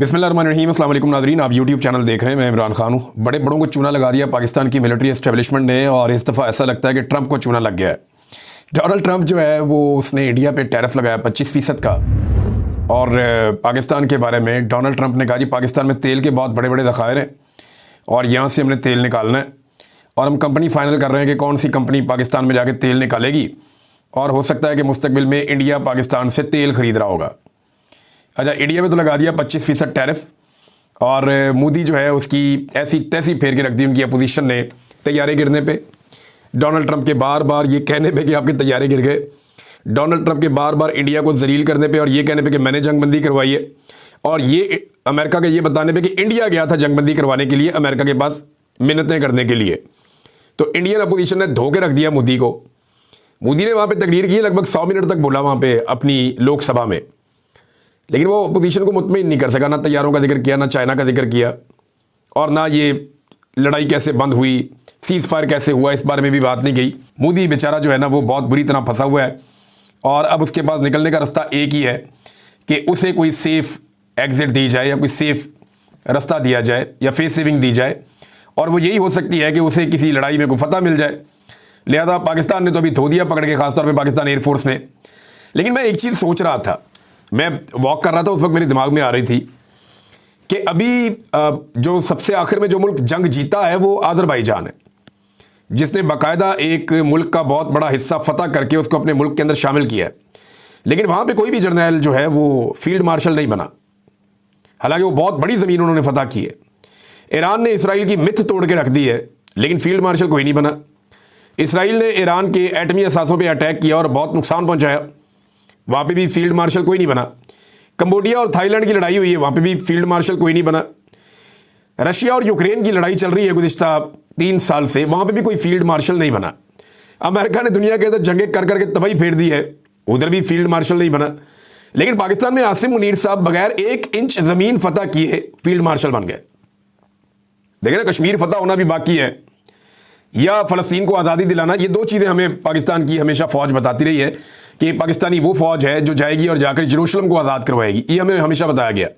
बिस्मिल्लाहिर्रहमानिर्रहीम। अस्सलाम वालेकुम नाज़रीन, आप यूट्यूब चैनल देख रहे हैं। मैं इमरान खान हूँ। बड़े बड़ों को चूना लगा दिया पाकिस्तान की मिलिट्री एस्टेब्लिशमेंट ने, और इस दफ़ा ऐसा लगता है कि ट्रंप को चूना लग गया है। डोनाल्ड ट्रंप जो है वो उसने इंडिया पे टैरिफ लगाया 25% का। और पाकिस्तान के बारे में डोनाल्ड ट्रंप ने कहा जी पाकिस्तान में तेल के बहुत बड़े बड़े ज़खायर हैं और यहाँ से हमने तेल निकालना है, और हम कंपनी फाइनल कर रहे हैं कि कौन सी कंपनी पाकिस्तान में जाके तेल निकालेगी, और हो सकता है कि मुस्तकबिल में इंडिया पाकिस्तान से तेल ख़रीद रहा होगा। अच्छा, इंडिया में तो लगा दिया 25% टैरिफ, और मोदी जो है उसकी ऐसी तैसी फेर के रख दी उनकी अपोजिशन ने तैयारे गिरने पे। डोनाल्ड ट्रंप के बार बार ये कहने पे कि आपके तैयारे गिर गए, डोनाल्ड ट्रंप के बार बार इंडिया को जलील करने पे और ये कहने पे कि मैंने जंगबंदी करवाई है, और ये अमेरिका का ये बताने पे कि इंडिया गया था जंगबंदी करवाने के लिए अमेरिका के पास मिन्नतें करने के लिए। तो इंडियन अपोजिशन ने धोके रख दिया मोदी को। मोदी ने वहाँ पर तकरीर की, लगभग 100 मिनट तक बोला वहाँ पर अपनी लोकसभा में, लेकिन वो अपोजिशन को मुतमईन नहीं कर सका। ना तैयारों का जिक्र किया, ना चाइना का जिक्र किया, और ना ये लड़ाई कैसे बंद हुई, सीज़ फायर कैसे हुआ, इस बारे में भी बात नहीं गई। मोदी बेचारा जो है ना वो बहुत बुरी तरह फंसा हुआ है, और अब उसके पास निकलने का रास्ता एक ही है कि उसे कोई सेफ़ एग्ज़िट दी जाए या कोई सेफ़ रास्ता दिया जाए या फेस सेविंग दी जाए, और वो यही हो सकती है कि उसे किसी लड़ाई में कोई फतह मिल जाए। लिहाजा पाकिस्तान ने तो अभी धो दिया पकड़ के, ख़ासतौर पर पाकिस्तान एयरफोर्स ने। लेकिन मैं एक चीज़ सोच रहा था, मैं वॉक कर रहा था, उस वक्त मेरे दिमाग में आ रही थी कि अभी जो सबसे आखिर में जो मुल्क जंग जीता है वो अज़रबैजान है, जिसने बाकायदा एक मुल्क का बहुत बड़ा हिस्सा फतह करके उसको अपने मुल्क के अंदर शामिल किया है। लेकिन वहाँ पे कोई भी जर्नैल जो है वो फील्ड मार्शल नहीं बना, हालांकि वो बहुत बड़ी ज़मीन उन्होंने फतह की है। ईरान ने इसराइल की मिथ तोड़ के रख दी है, लेकिन फील्ड मार्शल कोई नहीं बना। इसराइल ने ईरान के एटमी असासों पर अटैक किया और बहुत नुकसान पहुँचाया, वहाँ पे भी फील्ड मार्शल कोई नहीं बना। कंबोडिया और थाईलैंड की लड़ाई हुई है, वहाँ पे भी फील्ड मार्शल कोई नहीं बना। रशिया और यूक्रेन की लड़ाई चल रही है गुज़िश्ता 3 साल से, वहाँ पे भी कोई फील्ड मार्शल नहीं बना। अमेरिका ने दुनिया के अंदर जंगें कर करके तबाही फेर दी है, उधर भी फील्ड मार्शल नहीं बना। लेकिन पाकिस्तान में आसिम मुनीर साहब बगैर 1 इंच ज़मीन फतह किए फील्ड मार्शल बन गए। देखिए ना, कश्मीर फतह होना भी बाकी है, या फ़लस्तीन को आज़ादी दिलाना, ये 2 चीज़ें हमें पाकिस्तान की हमेशा फ़ौज बताती रही है कि पाकिस्तानी वो फ़ौज है जो जाएगी और जाकर जेरूसलम को आज़ाद करवाएगी, ये हमें हमेशा बताया गया।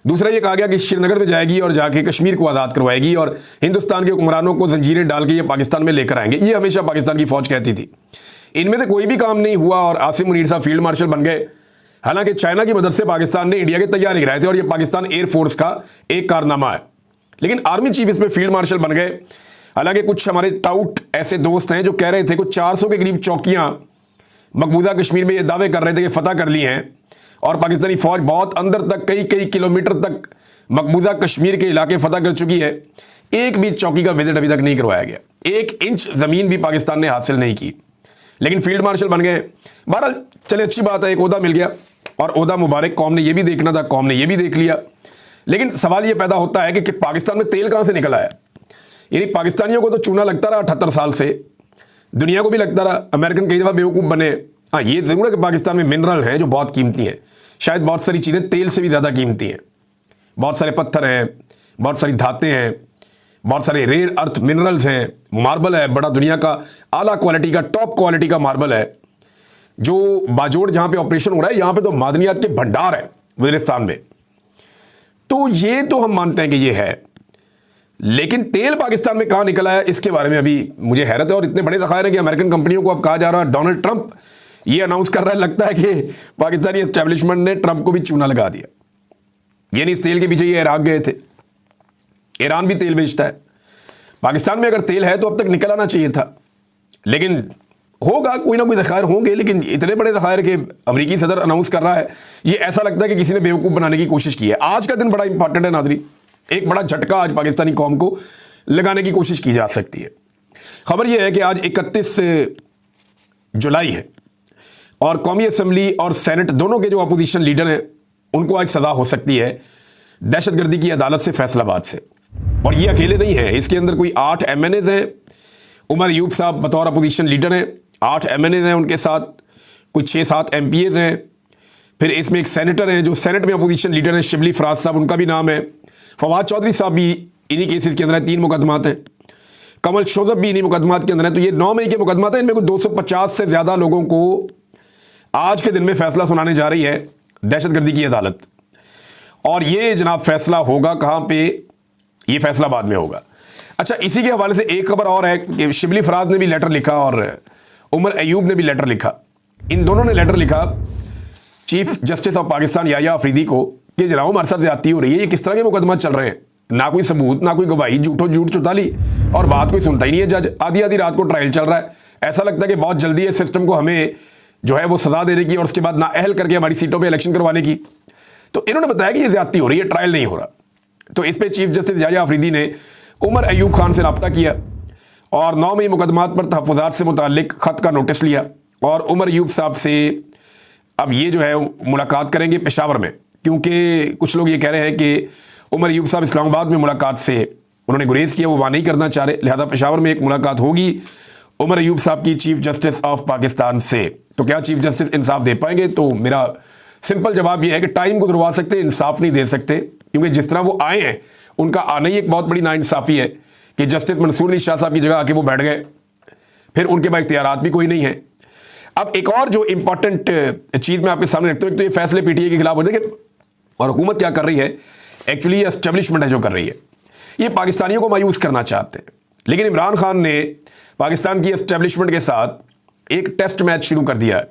दूसरा ये कहा गया कि श्रीनगर में जाएगी और जाके कश्मीर को आज़ाद करवाएगी और हिंदुस्तान के हुक्मरानों को जंजीरें डाल के ये पाकिस्तान में लेकर आएंगे, ये हमेशा पाकिस्तान की फ़ौज कहती थी। इनमें से कोई भी काम नहीं हुआ और आसिम मुनीर साहब फील्ड मार्शल बन गए। हालांकि चाइना की मदद से पाकिस्तान ने इंडिया के तैयारे गिराए थे, और ये पाकिस्तान एयरफोर्स का एक कारनामा है। लेकिन आर्मी चीफ इसमें फील्ड मार्शल बन गए। हालांकि कुछ हमारे टाउट ऐसे दोस्त हैं जो कह रहे थे कुछ 400 के करीब चौकियाँ मकबूजा कश्मीर में ये दावे कर रहे थे कि फतह कर ली हैं, और पाकिस्तानी फ़ौज बहुत अंदर तक कई किलोमीटर तक मकबूजा कश्मीर के इलाके फतह कर चुकी है। एक भी चौकी का विजिट अभी तक नहीं करवाया गया, 1 इंच ज़मीन भी पाकिस्तान ने हासिल नहीं की, लेकिन फील्ड मार्शल बन गए। बहरहाल चले, अच्छी बात है, एक ओहदा मिल गया, और ओहदा मुबारक। कौम ने यह भी देखना था, कौम ने यह भी देख लिया। लेकिन सवाल यह पैदा होता है कि पाकिस्तान में तेल कहाँ से निकल आया। यानी पाकिस्तानियों को तो चूना लगता रहा 78 साल से, दुनिया को भी लगता रहा, अमेरिकन कई दफ़ा बेवकूफ़ बने। हाँ, ये ज़रूर है कि पाकिस्तान में मिनरल हैं जो बहुत कीमती हैं, शायद बहुत सारी चीज़ें तेल से भी ज़्यादा कीमती हैं। बहुत सारे पत्थर हैं, बहुत सारी धातें हैं, बहुत सारे रेयर अर्थ मिनरल्स हैं, मार्बल है, बड़ा दुनिया का आला क्वालिटी का, टॉप क्वालिटी का मार्बल है, जो बाजोड़ जहाँ पर ऑपरेशन हो रहा है यहाँ पर तो मादनियात के भंडार है वज़ीरिस्तान में। तो ये तो हम मानते हैं कि ये है, लेकिन तेल पाकिस्तान में कहाँ निकला है इसके बारे में अभी मुझे हैरत है। और इतने बड़े ज़खायर हैं कि अमेरिकन कंपनियों को अब कहा जा रहा है, डोनाल्ड ट्रंप ये अनाउंस कर रहा है, लगता है कि पाकिस्तानी एस्टेब्लिशमेंट ने ट्रंप को भी चूना लगा दिया। यानी इस तेल के पीछे ये इराक गए थे, ईरान भी तेल बेचता है। पाकिस्तान में अगर तेल है तो अब तक निकल आना चाहिए था, लेकिन होगा, कोई ना कोई ज़खायर होंगे, लेकिन इतने बड़े ज़खायर के अमरीकी सदर अनाउंस कर रहा है, ये ऐसा लगता है कि किसी ने बेवकूफ़ बनाने की कोशिश की है। आज का दिन बड़ा इंपॉर्टेंट है नाज़रीन, एक बड़ा झटका आज पाकिस्तानी कौम को लगाने की कोशिश की जा सकती है। खबर यह है कि आज 31 जुलाई है, और कौमी असम्बली और सेनेट दोनों के जो अपोजिशन लीडर हैं उनको आज सज़ा हो सकती है दहशतगर्दी की अदालत से, फैसलाबाद से। और ये अकेले नहीं है, इसके अंदर कोई 8 MNAs हैं। उमर अयूब साहब बतौर अपोजिशन लीडर हैं, 8 MNAs हैं, उनके साथ कुछ 6-7 MPAs हैं। फिर इसमें एक सेनेटर हैं जो सेनेट में अपोजिशन लीडर हैं, शिबली फराज साहब, उनका भी नाम है। फवाद चौधरी साहब भी इन्हीं केसेस के अंदर है, 3 मुकदमात हैं। कमल शोजब भी इन्हीं मुकदमात के अंदर है। तो ये 9 मई के मुकदमात हैं, इनमें कुछ 250 से ज़्यादा लोगों को आज के दिन में फैसला सुनाने जा रही है दहशतगर्दी की अदालत। और ये जनाब फैसला होगा कहाँ पे, ये फैसला बाद में होगा। अच्छा, इसी के हवाले से एक खबर और है कि शिबली फराज ने भी लेटर लिखा और उमर अयूब ने भी लेटर लिखा। इन दोनों ने लेटर लिखा chief justice of Pakistan Yahya Afridi को कि जनाब हमारे साथ ज्यादती हो रही है, ये किस तरह के मुकदमा चल रहे हैं, ना कोई सबूत ना कोई गवाही, झूठ चुताली, और बात कोई सुनता ही नहीं है जज। आधी आधी रात को ट्रायल चल रहा है, ऐसा लगता है कि बहुत जल्दी है सिस्टम को हमें जो है वो सजा देने की और उसके बाद नाअहल करके हमारी सीटों पर इलेक्शन करवाने की। तो इन्होंने बताया कि ये ज्यादती हो रही है, ट्रायल नहीं हो रहा। तो इस पर चीफ जस्टिस याया अफरीदी ने उमर अयूब खान से रब्ता किया और 9 मई मुकदमात पर तहफ़्फ़ुज़ात से मुताल्लिक ख़त का नोटिस लिया और उमर अयूब साहब से अब ये जो है मुलाकात करेंगे पेशावर में, क्योंकि कुछ लोग ये कह रहे हैं कि उमर अयूब साहब इस्लामाबाद में मुलाकात से उन्होंने गुरेज किया, वो वहाँ नहीं करना चाह रहे, लिहाजा पेशावर में एक मुलाकात होगी उमर अयूब साहब की चीफ जस्टिस ऑफ पाकिस्तान से। तो क्या चीफ जस्टिस इंसाफ दे पाएंगे? तो मेरा सिंपल जवाब यह है कि टाइम को दुरवा सकते, इंसाफ नहीं दे सकते, क्योंकि जिस तरह वो आए हैं उनका आना ही एक बहुत बड़ी नाइंसाफ़ी है कि जस्टिस मंसूर अली शाह साहब की जगह आके वो बैठ गए, फिर उनके पास इख्तियारात भी कोई नहीं है। अब एक और जो इंपॉर्टेंट चीज़ मैं आपके सामने रखता हूँ, तो ये फैसले पीटीआई के खिलाफ हो जाएंगे और हुकूमत क्या कर रही है, एक्चुअली एस्टेब्लिशमेंट है जो कर रही है, ये पाकिस्तानियों को मायूस करना चाहते हैं। लेकिन इमरान खान ने पाकिस्तान की एस्टेब्लिशमेंट के साथ एक टेस्ट मैच शुरू कर दिया है।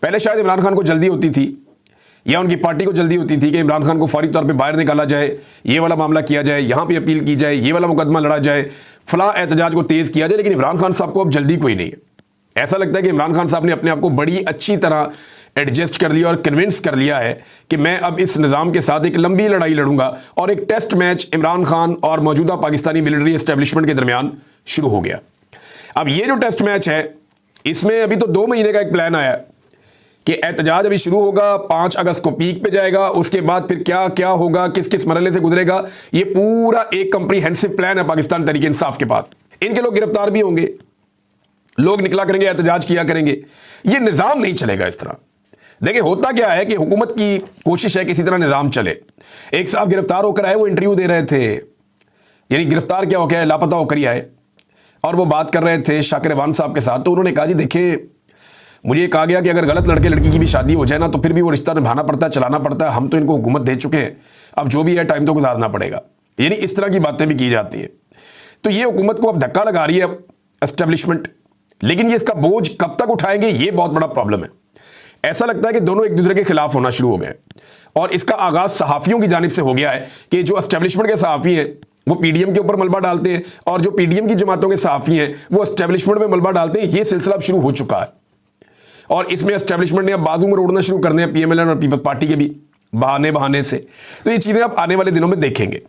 पहले शायद इमरान खान को जल्दी होती थी या उनकी पार्टी को जल्दी होती थी कि इमरान खान को फौरी तौर पे बाहर निकाला जाए, ये वाला मामला किया जाए, यहाँ पे अपील की जाए, ये वाला मुकदमा लड़ा जाए, फलां एहतजाज को तेज़ किया जाए। लेकिन इमरान खान साहब को अब जल्दी कोई नहीं है। ऐसा लगता है कि इमरान खान साहब ने अपने आप को बड़ी अच्छी तरह एडजस्ट कर लिया और कन्विंस कर लिया है कि मैं अब इस निज़ाम के साथ एक लंबी लड़ाई लड़ूंगा, और एक टेस्ट मैच इमरान खान और मौजूदा पाकिस्तानी मिलिट्री एस्टेब्लिशमेंट के दरमियान शुरू हो गया। अब ये जो टेस्ट मैच है, इसमें अभी तो 2 महीने का एक प्लान आया कि एहतजाज अभी शुरू होगा, 5 अगस्त को पीक पे जाएगा, उसके बाद फिर क्या क्या होगा, किस किस मरहले से गुजरेगा, ये पूरा एक कंप्रीहेंसिव प्लान है पाकिस्तान तहरीक इंसाफ के पास। इनके लोग गिरफ्तार भी होंगे, लोग निकला करेंगे, एहतजाज किया करेंगे, ये निज़ाम नहीं चलेगा इस तरह। देखिए होता क्या है कि हुकूमत की कोशिश है किसी तरह निज़ाम चले। एक साहब गिरफ्तार होकर आए, वो इंटरव्यू दे रहे थे, यानी गिरफ्तार क्या हो गया, लापता होकर ही आए, और वो बात कर रहे थे शाकिर अवान साहब के साथ। तो उन्होंने कहा जी देखिए, मुझे कहा गया कि अगर गलत लड़के लड़की की भी शादी हो जाए ना, तो फिर भी वो रिश्ता निभाना पड़ता है, चलाना पड़ता है, हम तो इनको हुकूमत दे चुके हैं, अब जो भी है टाइम तो गुजारना पड़ेगा। यानी इस तरह की बातें भी की जाती हैं। तो ये हुकूमत को अब धक्का लगा रही है एस्टेब्लिशमेंट, लेकिन ये इसका बोझ कब तक उठाएंगे, ये बहुत बड़ा प्रॉब्लम है। ऐसा लगता है कि दोनों एक दूसरे के खिलाफ होना शुरू हो गए, और इसका आगाज सहाफ़ियों की जानिब से हो गया है कि जो एस्टेब्लिशमेंट के सहाफ़ी हैं वो पीडीएम के ऊपर मलबा डालते हैं, और जो पीडीएम की जमातों के सहाफ़ी हैं वो एस्टेब्लिशमेंट में मलबा डालते हैं। ये सिलसिला अब शुरू हो चुका है, और इसमें एस्टेब्लिशमेंट ने अब बाजू में उड़ना शुरू करने हैं पीएमएल और पीपल्स पार्टी के भी बहाने से। तो ये चीज़ें आप आने वाले दिनों में देखेंगे।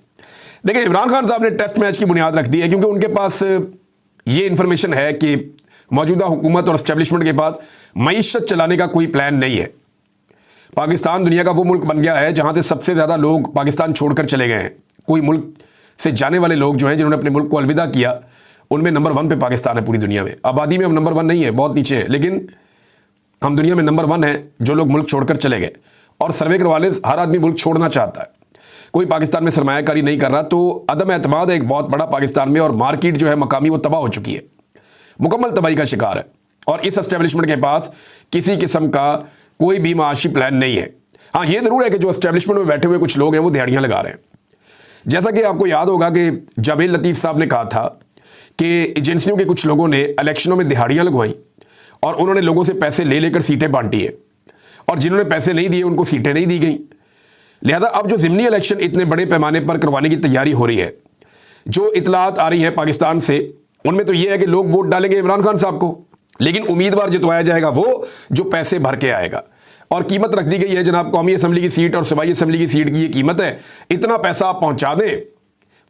देखिए इमरान खान साहब ने टेस्ट मैच की बुनियाद रख दी है, क्योंकि उनके पास ये इंफॉर्मेशन है कि मौजूदा हुकूमत और एस्टेब्लिशमेंट के पास मईशत चलाने का कोई प्लान नहीं है। पाकिस्तान दुनिया का वो मुल्क बन गया है जहाँ से सबसे ज़्यादा लोग पाकिस्तान छोड़कर चले गए हैं। कोई मुल्क से जाने वाले लोग जो हैं, जिन्होंने अपने मुल्क को अलविदा किया, उनमें नंबर 1 पे पाकिस्तान है पूरी दुनिया में। आबादी में हम नंबर 1 नहीं है, बहुत नीचे है, लेकिन हम दुनिया में नंबर 1 है जो लोग मुल्क छोड़कर चले गए। और सर्वे करवा ले, हर आदमी मुल्क छोड़ना चाहता है, कोई पाकिस्तान में सरमायाकारी नहीं कर रहा। तो अदम एतमाद है एक बहुत बड़ा पाकिस्तान में, और मार्केट जो है मकामी वो तबाह हो चुकी है, मुकम्मल तबाही का शिकार है। और इस एस्टेब्लिशमेंट के पास किसी किस्म का कोई भी माशी प्लान नहीं है। हाँ, ये ज़रूर है कि जो एस्टेब्लिशमेंट में बैठे हुए कुछ लोग हैं वो दिहाड़ियाँ लगा रहे हैं। जैसा कि आपको याद होगा कि जावेद लतीफ़ साहब ने कहा था कि एजेंसियों के कुछ लोगों ने इलेक्शनों में दिहाड़ियाँ लगवाई और उन्होंने लोगों से पैसे ले लेकर सीटें बांटी है, और जिन्होंने पैसे नहीं दिए उनको सीटें नहीं दी गई। लिहाजा अब जो ज़िमनी इलेक्शन इतने बड़े पैमाने पर करवाने की तैयारी हो रही है, जो इतलात आ रही है पाकिस्तान से, उनमें तो ये है कि लोग वोट डालेंगे इमरान खान साहब को, लेकिन उम्मीदवार जितवाया जाएगा वो जो पैसे भर के आएगा। और कीमत रख दी गई है जनाब, कौमी असम्बली की सीट और सूबाई असम्बली की सीट की ये कीमत है, इतना पैसा आप पहुंचा दें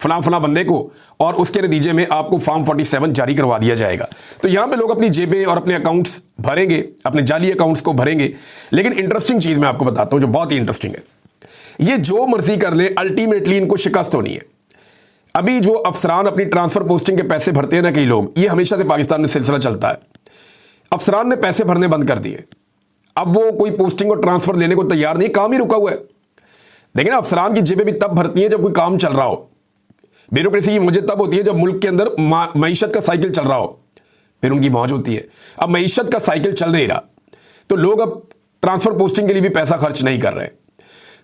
फलां बंदे को, और उसके नतीजे में आपको फॉर्म 47 जारी करवा दिया जाएगा। तो यहाँ पे लोग अपनी जेबें और अपने अकाउंट्स भरेंगे, अपने जाली अकाउंट्स को भरेंगे। लेकिन इंटरेस्टिंग चीज़ मैं आपको बताता हूँ जो बहुत ही इंटरेस्टिंग है, ये जो मर्जी कर ले, अल्टीमेटली इनको शिकस्त होनी है। अभी जो अफसरान अपनी ट्रांसफ़र पोस्टिंग के पैसे भरते हैं ना कई लोग, ये हमेशा से पाकिस्तान में सिलसिला चलता है। अफसरान ने पैसे भरने बंद कर दिए, अब वो कोई पोस्टिंग और ट्रांसफ़र लेने को तैयार नहीं, काम ही रुका हुआ है। देखिए ना, अफसरान की जेबें भी तब भरती हैं जब कोई काम चल रहा हो। ब्यूरोक्रेसी की मौज तब होती है जब मुल्क के अंदर मईशत का साइकिल चल रहा हो, फिर उनकी मौज होती है। अब मईशत का साइकिल चल नहीं रहा, तो लोग अब ट्रांसफ़र पोस्टिंग के लिए भी पैसा खर्च नहीं कर रहे।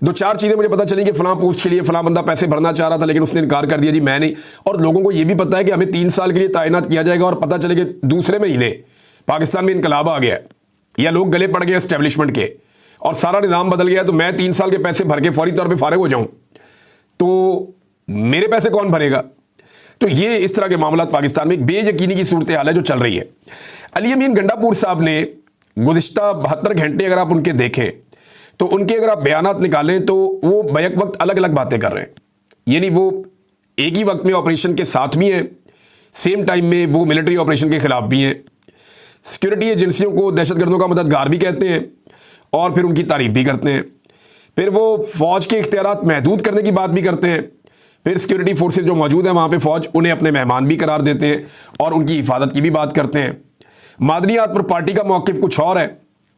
दो चार चीज़ें मुझे पता चली कि फलां पोस्ट के लिए फलां बंदा पैसे भरना चाह रहा था, लेकिन उसने इनकार कर दिया, जी मैं नहीं। और लोगों को ये भी पता है कि हमें 3 साल के लिए तैनात किया जाएगा और पता चले कि दूसरे महीने पाकिस्तान में इनकलाब आ गया या लोग गले पड़ गए एस्टेब्लिशमेंट के और सारा निज़ाम बदल गया, तो मैं 3 साल के पैसे भर के फौरी तौर पर फारिग हो जाऊँ तो मेरे पैसे कौन भरेगा? तो ये इस तरह के मामला पाकिस्तान में एक बेयकीनी की सूरत हाल है जो चल रही है। अली अमीन गंडापुर साहब ने गुज़िश्ता 72 घंटे अगर आप उनके देखें तो उनके अगर आप बयानात निकालें तो वो बैक वक्त अलग अलग बातें कर रहे हैं। यानी वो एक ही वक्त में ऑपरेशन के साथ भी हैं, सेम टाइम में वो मिलिट्री ऑपरेशन के खिलाफ भी हैं, सिक्योरिटी एजेंसियों को दहशतगर्दों का मददगार भी कहते हैं और फिर उनकी तारीफ भी करते हैं। फिर वो फ़ौज के इख्तियारात महदूद करने की बात भी करते हैं। फिर सिक्योरिटी फोर्सेज जो मौजूद हैं वहाँ पे फ़ौज उन्हें अपने मेहमान भी करार देते हैं और उनकी हिफाजत की भी बात करते हैं। मादनियात पर पार्टी का मौक़िफ़ कुछ और है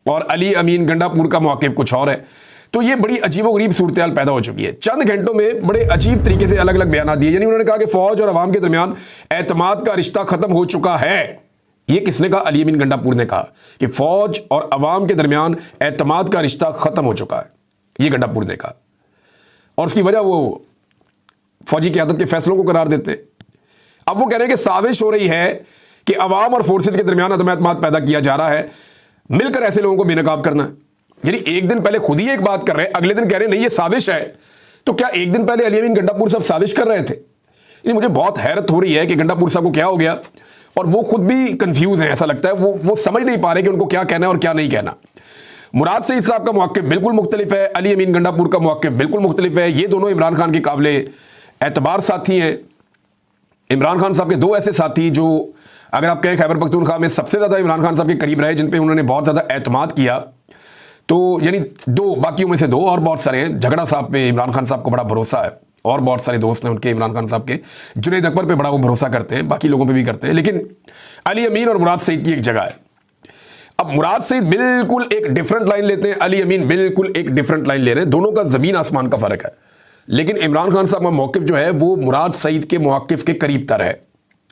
और अली अमीन गंडापुर का मौक़िफ़ कुछ और है। तो ये बड़ी अजीबोगरीब सूरत हाल पैदा हो चुकी है। चंद घंटों में बड़े अजीब तरीके से अलग अलग बयान दिए। यानी उन्होंने कहा कि फ़ौज और अवाम के दरमियान एतमाद का रिश्ता ख़त्म हो चुका है। ये किसने कहा? अली अमीन गंडापुर ने कहा कि फ़ौज और अवाम के दरमियान एतमाद का रिश्ता ख़त्म हो चुका है, ये गंडापुर ने कहा। और उसकी वजह वो फौजी क़यादत के फैसलों को करार देते। अब वो कह रहे हैं कि साजिश हो रही है कि अवाम और फोर्सेज के दरमियान अदम एतमाद पैदा किया जा रहा है, मिलकर ऐसे लोगों को बेनकाब करना है। यानी एक दिन पहले खुद ही एक बात कर रहे हैं, अगले दिन कह रहे हैं नहीं ये साजिश है। तो क्या एक दिन पहले अली अमीन गंडापुर साहब साजिश कर रहे थे? यानी मुझे बहुत हैरत हो रही है कि गंडापुर साहब को क्या हो गया और वो खुद भी कंफ्यूज हैं। ऐसा लगता है वो समझ नहीं पा रहे कि उनको क्या कहना है और क्या नहीं कहना। मुराद सईद साहब का मौक़िफ़ बिल्कुल मुख्तलिफ है, अली अमीन गंडापुर का मौक़िफ़ बिल्कुल मुख्तलिफ है। ये दोनों इमरान खान के काबिले एतबार साथी हैं। इमरान खान साहब के दो ऐसे साथी जो अगर आप कहें खैबर पख्तूनख्वा में सबसे ज़्यादा इमरान खान साहब के करीब रहे, जिन पे उन्होंने बहुत ज़्यादा एतमाद किया, तो यानी दो, बाकियों में से दो और बहुत सारे हैं। झगड़ा साहब पे इमरान खान साहब को बड़ा भरोसा है और बहुत सारे दोस्त हैं उनके इमरान खान साहब के। जुनैद अकबर पे बड़ा वो भरोसा करते हैं, बाकी लोगों पे भी करते हैं। लेकिन अली अमीन और मुराद सईद की एक जगह है। अब मुराद सईद बिल्कुल एक डिफरेंट लाइन लेते हैं, अली अमीन बिल्कुल एक डिफरेंट लाइन ले रहे हैं। दोनों का ज़मीन आसमान का फ़र्क है। लेकिन इमरान खान साहब का मौक़िफ़ जो है वो मुराद सईद के मौक़िफ़ के करीब तर है।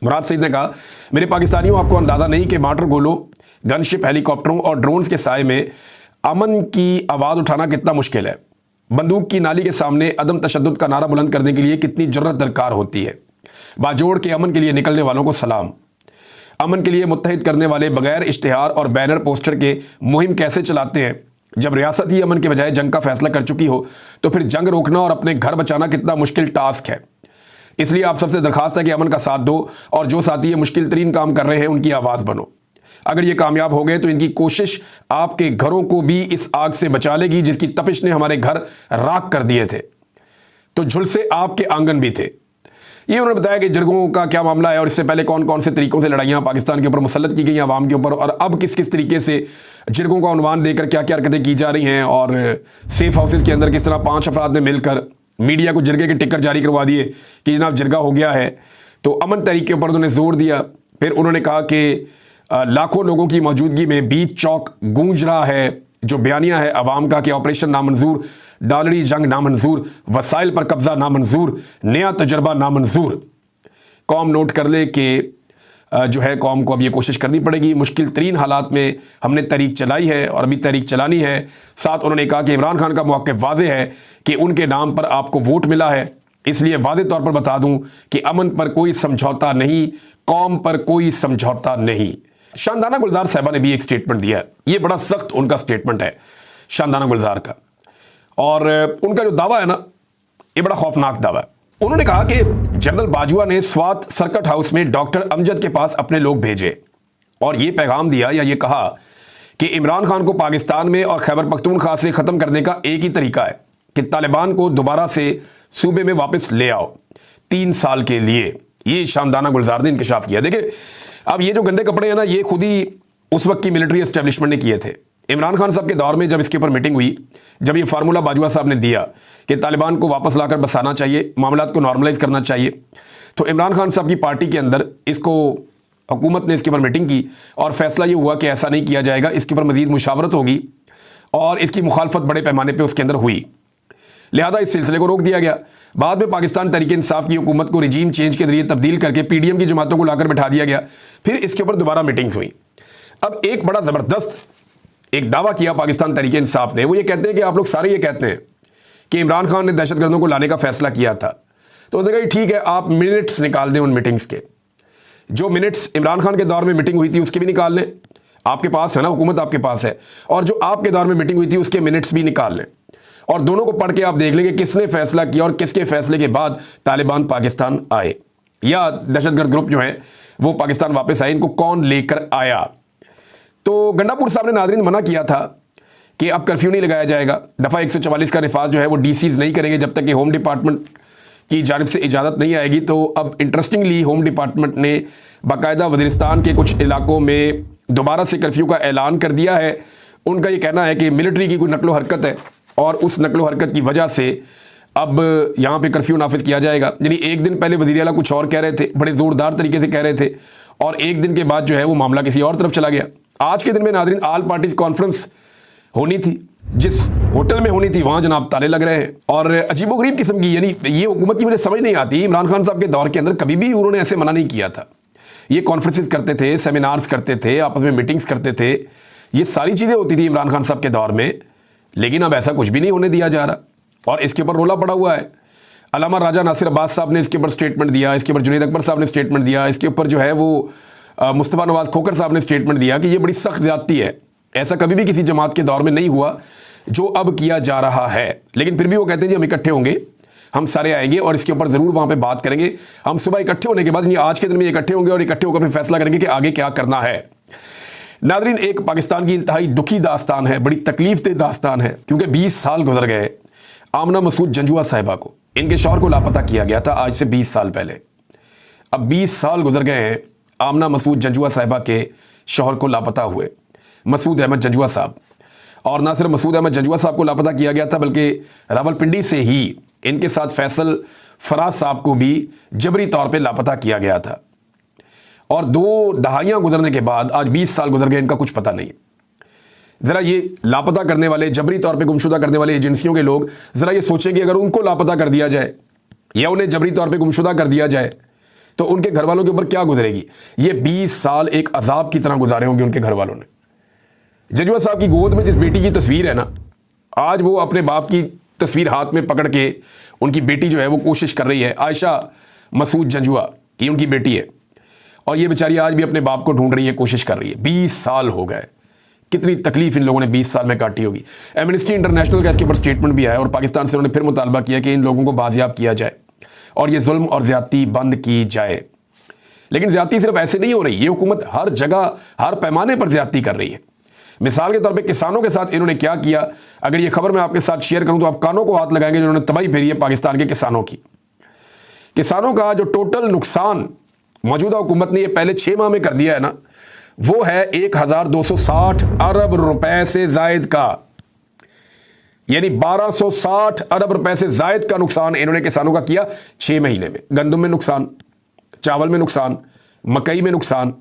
मुराद सईद ने कहा, मेरे पाकिस्तानियों, आपको अंदाज़ा नहीं कि मार्टर गोलों, गनशिप, हेलीकॉप्टरों और ड्रोन्स के साए में अमन की आवाज़ उठाना कितना मुश्किल है। बंदूक की नाली के सामने अदम तशद्दुद का नारा बुलंद करने के लिए कितनी जुर्रत दरकार होती है। बाजोड़ के अमन के लिए निकलने वालों को सलाम। अमन के लिए मुत्तहिद करने वाले बगैर इश्तिहार और बैनर पोस्टर के मुहिम कैसे चलाते हैं? जब रियासत ही अमन के बजाय जंग का फैसला कर चुकी हो तो फिर जंग रोकना और अपने घर बचाना कितना मुश्किल टास्क है। इसलिए आप सबसे दरखास्त है कि अमन का साथ दो और जो साथी ये मुश्किल तरीन काम कर रहे हैं उनकी आवाज़ बनो। अगर ये कामयाब हो गए तो इनकी कोशिश आपके घरों को भी इस आग से बचा लेगी जिसकी तपिश ने हमारे घर राख कर दिए थे, तो झुलसे आपके आंगन भी थे। ये उन्होंने बताया कि जिरगों का क्या मामला है और इससे पहले कौन कौन से तरीक़ों से लड़ाइयाँ पाकिस्तान के ऊपर मुसल्लत की गई आवाम के ऊपर, और अब किस किस तरीके से जिरगों का उन्वान देकर क्या क्या हरकतें की जा रही हैं, और सेफ हाउसेज के अंदर किस तरह 5 अफराद ने मिलकर मीडिया को जिरगे के टिकट जारी करवा दिए कि जनाब जिरगा हो गया है। तो अमन तहरीक के ऊपर उन्होंने जोर दिया। फिर उन्होंने कहा कि लाखों लोगों की मौजूदगी में बीच चौक गूंज रहा है जो बयानिया है अवाम का कि ऑपरेशन नामंजूर, डालड़ी जंग नामंजूर, वसाइल पर कब्जा नामंजूर, नया तजर्बा नामंजूर। कौम नोट कर ले कि जो है कौम को अब ये कोशिश करनी पड़ेगी। मुश्किल तरीन हालात में हमने तहरीक चलाई है और अभी तहरीक चलानी है। साथ उन्होंने कहा कि इमरान खान का मौक़िफ़ वाज़ेह है कि उनके नाम पर आपको वोट मिला है, इसलिए वाज़ेह तौर पर बता दूं कि अमन पर कोई समझौता नहीं, कौम पर कोई समझौता नहीं। शानदाना गुलजार साहबा ने भी एक स्टेटमेंट दिया है। ये बड़ा सख्त उनका स्टेटमेंट है शानदाना गुलजार का, और उनका जो दावा है ना, ये बड़ा खौफनाक दावा है। उन्होंने कहा कि जनरल बाजवा ने स्वात सर्किट हाउस में डॉक्टर अमजद के पास अपने लोग भेजे और ये पैगाम दिया या ये कहा कि इमरान खान को पाकिस्तान में और खैबर पख्तूनख्वा से ख़त्म करने का एक ही तरीका है कि तालिबान को दोबारा से सूबे में वापस ले आओ 3 साल के लिए। ये शानदाना गुलजार ने इंकशाफ किया। देखिए, अब ये जो गंदे कपड़े हैं ना, ये खुद ही उस वक्त की मिलिट्री एस्टेब्लिशमेंट ने किए थे। इमरान खान साहब के दौर में जब इसके ऊपर मीटिंग हुई, जब ये फार्मूला बाजवा साहब ने दिया कि तालिबान को वापस लाकर बसाना चाहिए, मामलात को नॉर्मलाइज करना चाहिए, तो इमरान खान साहब की पार्टी के अंदर इसको हुकूमत ने इसके ऊपर मीटिंग की और फैसला ये हुआ कि ऐसा नहीं किया जाएगा, इसके ऊपर मज़ीद मुशावरत होगी और इसकी मुखालफत बड़े पैमाने पर उसके अंदर हुई। लिहाजा इस सिलसिले को रोक दिया गया। बाद में पाकिस्तान तहरीक इंसाफ की हुकूमत को रिजीम चेंज के जरिए तब्दील करके पीडीएम की जमातों को लाकर बैठा दिया गया। फिर इसके ऊपर दोबारा मीटिंग्स हुई। अब एक बड़ा ज़बरदस्त एक दावा किया पाकिस्तान तहरीक इंसाफ ने। वो ये कहते हैं कि आप लोग सारे ये कहते हैं कि इमरान खान ने दहशतगर्दों को लाने का फैसला किया था, तो उसने कहा ठीक है, आप मिनट्स निकाल दें उन मीटिंग्स के, जो मिनट्स इमरान खान के दौर में मीटिंग हुई थी उसके भी निकाल लें, आपके पास है ना, हुकूमत आपके पास है, और जो आपके दौर में मीटिंग हुई थी उसके मिनट्स भी निकाल लें, और दोनों को पढ़ के आप देख लेंगे किसने फैसला किया और किसके फैसले के बाद तालिबान पाकिस्तान आए या दहशतगर्द ग्रुप जो है वो पाकिस्तान वापस आए, इनको कौन लेकर आया। तो गंडापुर साहब ने नाज़रीन मना किया था कि अब कर्फ्यू नहीं लगाया जाएगा, दफ़ा 144 का निफाज जो है वो डीसीज नहीं करेंगे जब तक कि होम डिपार्टमेंट की जानिब से इजाज़त नहीं आएगी। तो अब इंटरेस्टिंगली होम डिपार्टमेंट ने बाकायदा वज़ीरिस्तान के कुछ इलाकों में दोबारा से कर्फ्यू का ऐलान कर दिया है। उनका ये कहना है कि मिलिट्री की कोई नकलो हरकत है और उस नकलो हरकत की वजह से अब यहाँ पे कर्फ्यू नाफिज किया जाएगा। यानी एक दिन पहले वज़ीर आला कुछ और कह रहे थे, बड़े ज़ोरदार तरीके से कह रहे थे, और एक दिन के बाद जो है वो मामला किसी और तरफ चला गया। आज के दिन में नाज़रीन ऑल पार्टीज कॉन्फ्रेंस होनी थी, जिस होटल में होनी थी वहाँ जनाब ताले लग रहे हैं और अजीबोगरीब किस्म की, यानी ये हुकूमत की मुझे समझ नहीं आती। इमरान खान साहब के दौर के अंदर कभी भी उन्होंने ऐसे मना नहीं किया था। ये कॉन्फ्रेंसेस करते थे, सेमिनार्स करते थे, आपस में मीटिंग्स करते थे, ये सारी चीज़ें होती थी इमरान खान साहब के दौर में, लेकिन अब ऐसा कुछ भी नहीं होने दिया जा रहा और इसके ऊपर रोला पड़ा हुआ है। अल्लामा राजा नासिर अब्बास साहब ने इसके ऊपर स्टेटमेंट दिया, इसके ऊपर जुनैद अकबर साहब ने स्टेटमेंट दिया, इसके ऊपर जो है वो मुस्तफ़ा नवाज खोखर साहब ने स्टेटमेंट दिया कि ये बड़ी सख्त ज़्यादती है, ऐसा कभी भी किसी जमात के दौर में नहीं हुआ जो अब किया जा रहा है। लेकिन फिर भी वो कहते हैं जी हम इकट्ठे होंगे, हम सारे आएंगे और इसके ऊपर ज़रूर वहाँ पे बात करेंगे। हम सुबह इकट्ठे होने के बाद यानी आज के दिन में इकट्ठे होंगे और इकट्ठे होकर फिर फैसला करेंगे कि आगे क्या करना है। नाज़रीन, एक पाकिस्तान की इंतहाई दुखी दास्तान है, बड़ी तकलीफ-दह दास्तान है, क्योंकि 20 साल गुजर गए आमना मसूद जंजुआ साहिबा को, इनके शौहर को लापता किया गया था आज से 20 साल पहले। अब 20 साल गुजर गए हैं आमना मसूद जंजुआ साहिबा के शौहर को लापता हुए, मसूद अहमद जंजुआ साहब। और ना सिर्फ मसूद अहमद जंजुआ साहब को लापता किया गया था बल्कि रावलपिंडी से ही इनके साथ फैसल फराज साहब को भी जबरी तौर पे लापता किया गया था। और 2 दहाइयाँ गुजरने के बाद आज 20 साल गुजर गए, इनका कुछ पता नहीं। ज़रा ये लापता करने वाले, जबरी तौर पे गुमशुदा करने वाले एजेंसियों के लोग ज़रा ये सोचें कि अगर उनको लापता कर दिया जाए या उन्हें जबरी तौर पे गुमशुदा कर दिया जाए तो उनके घर वालों के ऊपर क्या गुजरेगी। ये 20 साल एक अजाब की तरह गुजारे होंगे उनके घर वालों ने। जंजुआ साहब की गोद में जिस बेटी की तस्वीर है ना, आज वो अपने बाप की तस्वीर हाथ में पकड़ के उनकी बेटी जो है वो कोशिश कर रही है, आयशा मसूद जंजुआ, ये उनकी बेटी है और ये बेचारी आज भी अपने बाप को ढूंढ रही है, कोशिश कर रही है। 20 साल हो गए, कितनी तकलीफ इन लोगों ने 20 साल में काटी होगी। एमनेस्टी इंटरनेशनल का इसके ऊपर स्टेटमेंट भी आया और पाकिस्तान से उन्होंने फिर मुतालबा किया कि इन लोगों को बाजियाब किया जाए और ये जुल्म और ज़्यादती बंद की जाए। लेकिन ज़्यादती सिर्फ ऐसे नहीं हो रही, ये हुकूमत हर जगह हर पैमाने पर ज़्यादती कर रही है। मिसाल के तौर पे किसानों के साथ इन्होंने क्या किया, अगर ये खबर मैं आपके साथ शेयर करूं तो आप कानों को हाथ लगाएंगे। जिन्होंने तबाही फेरी है पाकिस्तान के किसानों की। किसानों का जो टोटल नुकसान मौजूदा हुकूमत ने ये पहले 6 माह में कर दिया है ना, वो है 1260 अरब रुपए से जायद का, यानी 1260 अरब रुपए से जायद का नुकसान इन्होंने किसानों का किया 6 महीने में। गंदम में नुकसान, चावल में नुकसान, मकई में नुकसान,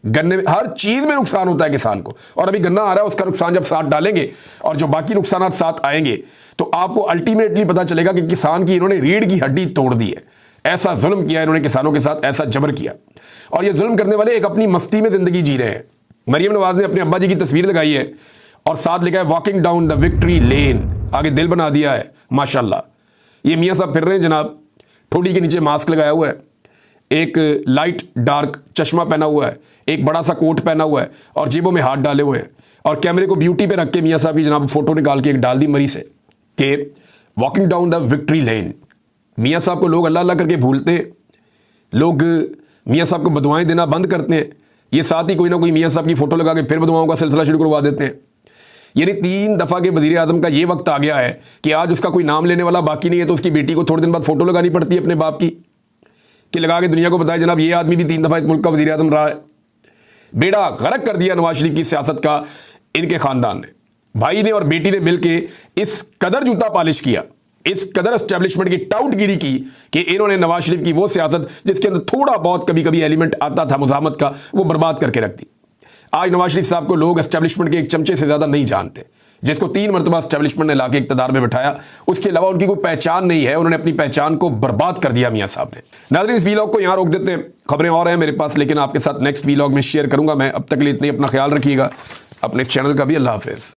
गन्ने में, हर चीज में नुकसान होता है किसान को। और अभी गन्ना आ रहा है, उसका नुकसान जब साथ डालेंगे और जो बाकी नुकसान साथ आएंगे तो आपको अल्टीमेटली पता चलेगा कि किसान की इन्होंने रीढ़ की हड्डी तोड़ दी है। ऐसा जुल्म किया इन्होंने किसानों के साथ, ऐसा जबर किया। और ये जुल्म करने वाले एक अपनी मस्ती में जिंदगी जी रहे हैं। मरियम नवाज ने अपने अब्बा जी की तस्वीर लगाई है और साथ लिखा है वॉकिंग डाउन द विक्ट्री लेन, आगे दिल बना दिया है माशाल्लाह। ये मियाँ साहब फिर रहे हैं जनाब, ठोड़ी के नीचे मास्क लगाया हुआ है, एक लाइट डार्क चश्मा पहना हुआ है, एक बड़ा सा कोट पहना हुआ है और जेबों में हाथ डाले हुए हैं और कैमरे को ब्यूटी पे रख के मियाँ साहब की जनाब फोटो निकाल के एक डाल दी मरी से कि वॉकिंग डाउन द विक्ट्री लेन। मियाँ साहब को लोग अल्लाह अल्लाह करके भूलते हैं, लोग मियाँ साहब को बदुआएं देना बंद करते हैं, ये साथ ही कोई ना कोई मियाँ साहब की फोटो लगा के फिर बदुआओं का सिलसिला शुरू करवा देते हैं। यानी 3 दफ़ा के वज़ीर आज़म का ये वक्त आ गया है कि आज उसका कोई नाम लेने वाला बाकी नहीं है तो उसकी बेटी को थोड़े दिन बाद फोटो लगानी पड़ती है अपने बाप की कि लगा के दुनिया को बताए जनाब ये आदमी भी 3 दफ़ा इस मुल्क का वज़ीर आज़म रहा है। बेड़ा गर्क कर दिया नवाज शरीफ की सियासत का इनके ख़ानदान ने। भाई ने और बेटी ने मिलके इस कदर जूता पालिश किया, इस कदर एस्टेब्लिशमेंट की टाउटगिरी की कि इन्होंने नवाज शरीफ की वो सियासत जिसके अंदर थोड़ा बहुत कभी कभी एलिमेंट आता था मुज़ाहमत का, वो बर्बाद करके रख दी। आज नवाज शरीफ साहब को लोग एस्टेब्लिशमेंट के एक चमचे से ज़्यादा नहीं जानते, जिसको 3 मरतबा एस्टेब्लिशमेंट ने लाके इक़्तिदार में बिठाया, उसके अलावा उनकी कोई पहचान नहीं है। उन्होंने अपनी पहचान को बर्बाद कर दिया मियाँ साहब ने। नाज़रीन, इस वीलॉग को यहाँ रोक देते हैं, खबरें और हैं मेरे पास लेकिन आपके साथ नेक्स्ट वीलॉग में शेयर करूँगा मैं। अब तक के लिए इतनी अपना ख्याल रखिएगा, अपने इस चैनल का भी। अल्लाह हाफ़िज़।